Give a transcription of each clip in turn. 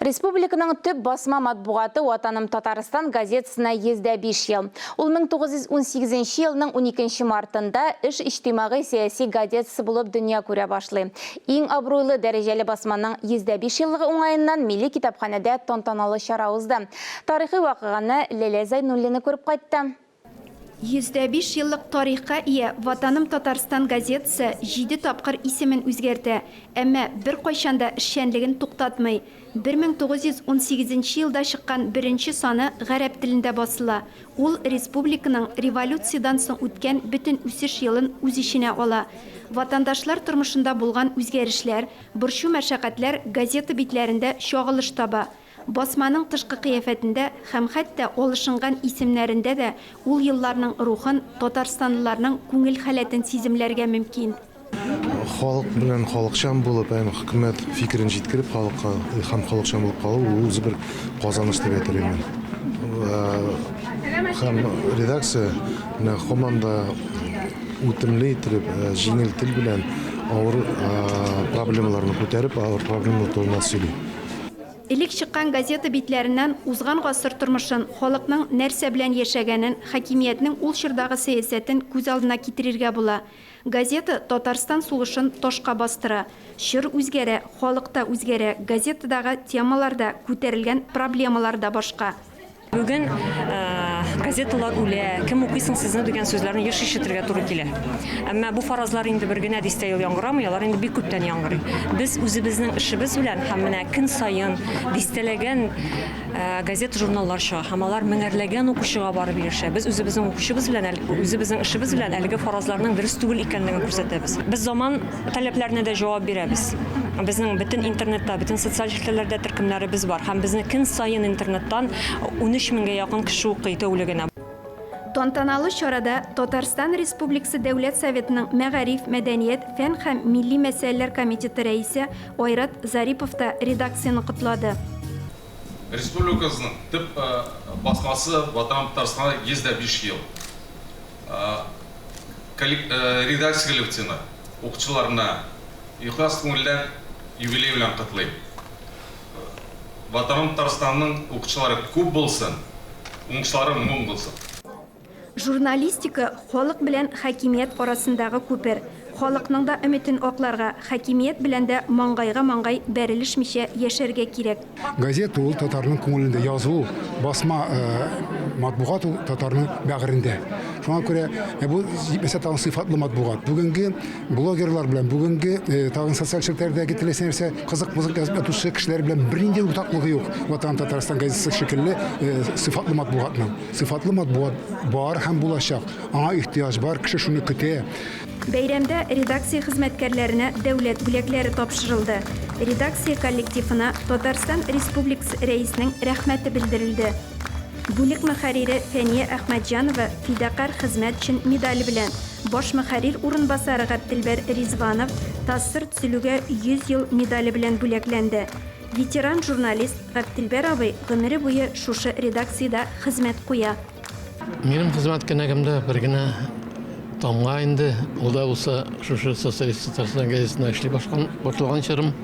Республиканың төп басма матбугаты Ватаным Татарстан газетасына 105 ел. Ул 1918 елның 12 мартында эш иҗтимагый сәяси газетасы булып дөнья күрә башлый. Иң абруйлы дәрәҗәле басманың 105 еллыгы уңаеннан Милли китапханәдә тантаналы чара узды. Тарихи вакыйганы Ләлә Зайнуллина күреп кайтты. 105 еллык тарихка ия Ватаным Татарстан газетасы 7 тапкыр исемен үзгәртә, әмма бер кайчанда эшчәнлеген туктатмый. 1918 елда чыккан беренче саны гарәп телендә басыла. Ул республиканың революциядан соң үткән бөтен үсеш елын үз иченә ала. Ватандашлар тормышында булган үзгәрешләр, борчу мәшәкатьләр газета битләрендә чагылыш таба. Басманың тышкы кыяфәтендә һәм хәтта алышынган исемнәрендә дә ул елларның рухын, татарстанлыларның күңел халәтен сиземләргә мөмкин. Халык белән халыкчан булып, хөкүмәт фикерен җиткереп, халыкка һәм халыкчан булып калу ул үзе бер казаныш дип әйтәләр. Һәм редакция команда үтемле итеп, җиңел тел белән авыр проблемаларны күтәреп, авыр проблемаларны сөйли. Элек чыккан газета битләреннән узган гасыр тормышын, халыкның нәрсә белән яшәгәнен, хакимиятның ул чордагы сәясәтен күз алдына китерергә була. Газета Татарстан сугышын ташка бастыра. Чор үзгәрә, халыкта үзгәрә, газетадагы темаларда күтәрелгән проблемалар да башка. Бүген газеталар үлә, кем укыйсың сезне дигән сүзләрне еш ишетергә туры килә. Әмма бу фаразлар инде бер генә дистә ел яңгырамый, алар инде бик күптән яңгырый. Без үзебезнең эшебез белән һәм менә көн саен дистәләгән газета журналлар чыга, һәм алар меңәрләгән укучыга барып ирешә. Без үзебезнең укучыбыз белән, үзебезнең эшебез белән әлеге фаразларның дөрес түгел икәнлеген күрсәтәбез. Без заман таләпләренә дә җавап бирәбез. Безнең бөтен интернетта, бөтен социаль җитәкләрдә төркемнәребез бар һәм безне көн саен интернеттан 13 меңгә якын кеше укый тәүлегенә. Тантаналы чарада Татарстан Республикасы Дәүләт Советының Мәгариф, Мәдәният, фән һәм милли мәсьәләләр комитеты рәисе Айрат Зарипов та редакцияны котлады. Республикасының төп басмасы Ватаным Татарстанда 105 ел. Редакция коллективы укучыларына ихлас күңелдән юбилей белән котлый. Ватаным Татарстанның укучылары күп булсын, уңышлары мул булсын. Журналистика халык белән хакимият арасындагы күпер. Халыкның да өметен акларга, хакимият белән дә маңгайга маңгай бәрелешмичә яшәргә кирәк. Газета ул татарның күңелендә язу, басма матбугат ул татарның бәгырендә. Шуңа күрә бу мәсәлән сыйфатлы матбугат. Бүгенге блогерлар белән, бүгенге тагын социаль челтәрдәге теләсә нәрсә кызык-мызык язып ятучы кешеләр белән бернинди уртаклыгы юк. Ватан Татарстан газетасы шикелле сыйфатлы матбугатның. Сыйфатлы матбугат бар һәм булачак. Аңа ихтыяҗ бар, кеше шуны көтә. Бәйрәмдә редакция хезмәткәрләренә дәүләт бүләкләре тапшырылды. Редакция коллективына Татарстан Республикасы рәисенең рәхмәте белдерелде. Бүлек мөхәррире Фәния Әхмәтҗанова фидакар хезмәт өчен медале белән, баш мөхәррир урынбасары Габделбер Ризванов тасыр төзелүгә 100 ел медале белән бүләкләнде. Ветеран журналист Габделбер абый гомере буе шушы редакциядә хезмәт куя. Минем хезмәт кенәгемдә бер генә тамга инде, ул да булса шушы социалист Татарстан газетасында эшли башлаган чорым.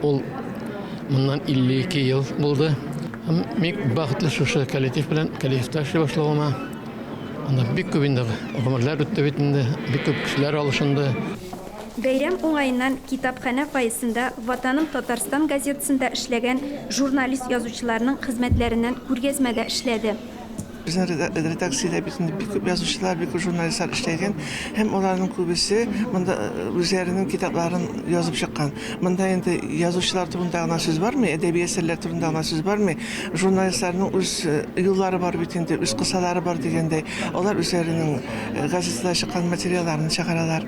Ул моннан 52 ел булды. Бик бәхетле шушы коллектив белән коллективта эшли башлаганыма. Анда бик күп инде гомерләр үтте бит инде, бик күп кешеләр алышынды. Бәйрәм уңаеннан китапханә файсында Ватаным Татарстан газетасында эшләгән журналист язучыларның хезмәтләреннән күргәзмәдә эшләде. Bizning redaksiyada bik ko'p yozuvchilar, bik ko'p jurnalistlar ishlagan, ham ularning ko'bisi bunda o'zlarining kitoblarini yozib chiqqan. Bunda endi yozuvchilar turida g'ana so'z bormi, adabiy asarlar turida g'ana so'z bormi, jurnalistlarning o'z yo'llari bor bitindi, o'z qisalari bor deganday, ular o'zlarining gazetada chiqqan materiallarini chiqaralar.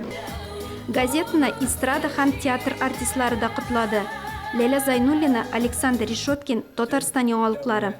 Gazetani estrada һәм театр артистлары да котлады. Ләлә Зайнуллина, Александр Решеткин, Татарстан яңалыклары.